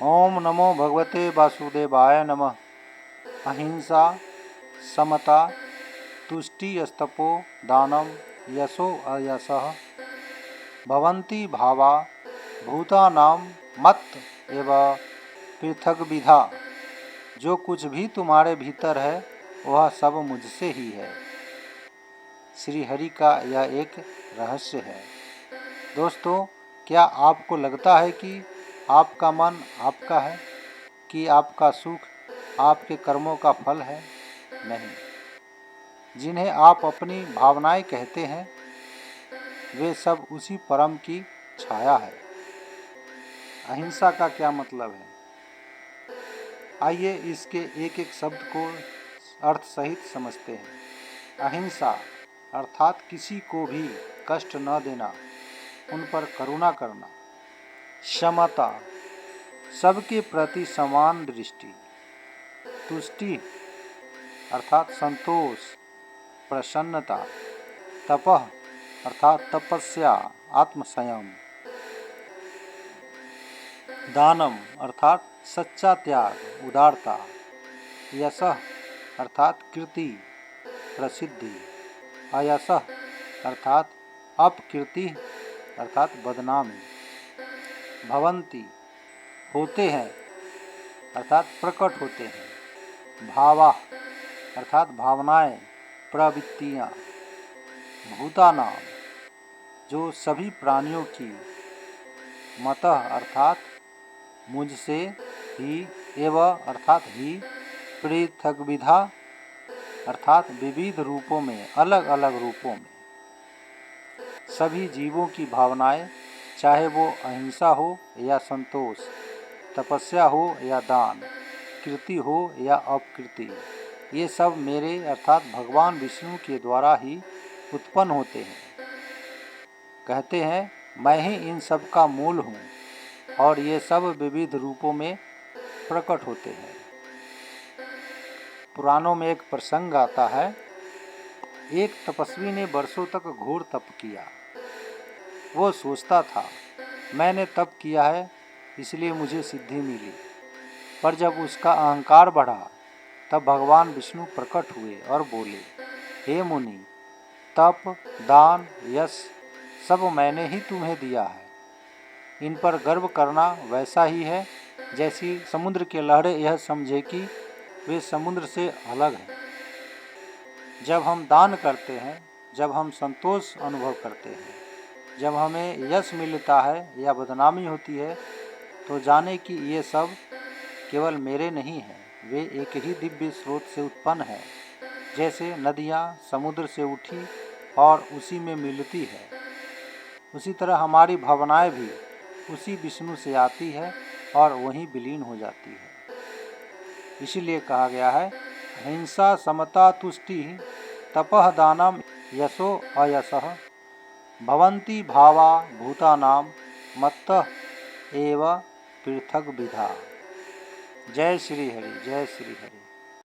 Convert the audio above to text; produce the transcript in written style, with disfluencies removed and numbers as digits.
ओम नमो भगवते वासुदेवाय नमः। अहिंसा, समता, तुष्टिस्तपो दानम यशो अयशः भवन्ति भावा भूतानां मत् एव पृथग्विधा। जो कुछ भी तुम्हारे भीतर है वह सब मुझसे ही है। श्री हरि का यह एक रहस्य है। दोस्तों, क्या आपको लगता है कि आपका मन आपका है, कि आपका सुख आपके कर्मों का फल है? नहीं। जिन्हें आप अपनी भावनाएं कहते हैं वे सब उसी परम की छाया है। अहिंसा का क्या मतलब है? आइए इसके एक एक शब्द को अर्थ सहित समझते हैं। अहिंसा अर्थात किसी को भी कष्ट न देना, उन पर करुणा करना। समता, सबके प्रति समान दृष्टि। तुष्टि अर्थात संतोष, प्रसन्नता। तपः अर्थात तपस्या, आत्मसंयम। दानम अर्थात सच्चा त्याग, उदारता। यशः अर्थात कीर्ति, प्रसिद्धि। अयशः अर्थात अपकीर्ति अर्थात बदनामी। भवन्ति होते हैं अर्थात प्रकट होते हैं। भावा अर्थात भावनाएं, प्रवृत्तियाँ। भूतानां जो सभी प्राणियों की। मतः अर्थात मुझसे ही, एव अर्थात ही, पृथग्विधा अर्थात विविध रूपों में, अलग अलग रूपों में। सभी जीवों की भावनाएं, चाहे वो अहिंसा हो या संतोष, तपस्या हो या दान, कीर्ति हो या अपकीर्ति, ये सब मेरे अर्थात भगवान विष्णु के द्वारा ही उत्पन्न होते हैं। कहते हैं मैं ही इन सब का मूल हूँ और ये सब विविध रूपों में प्रकट होते हैं। पुराणों में एक प्रसंग आता है। एक तपस्वी ने वर्षों तक घोर तप किया। वो सोचता था मैंने तप किया है इसलिए मुझे सिद्धि मिली। पर जब उसका अहंकार बढ़ा तब भगवान विष्णु प्रकट हुए और बोले, हे मुनि, तप, दान, यश सब मैंने ही तुम्हें दिया है। इन पर गर्व करना वैसा ही है जैसी समुद्र के लहरें यह समझे कि वे समुद्र से अलग हैं। जब हम दान करते हैं, जब हम संतोष अनुभव करते हैं, जब हमें यश मिलता है या बदनामी होती है, तो जाने कि ये सब केवल मेरे नहीं हैं, वे एक ही दिव्य स्रोत से उत्पन्न हैं। जैसे नदियाँ समुद्र से उठी और उसी में मिलती है, उसी तरह हमारी भावनाएं भी उसी विष्णु से आती है और वहीं विलीन हो जाती है। इसीलिए कहा गया है अहिंसा, समता, तुष्टि, तपः, दानम, यशो अयशः भवन्ति भावा भूतानां मत्तः एव पृथग्विधा। जय श्री हरि, जय श्री हरि।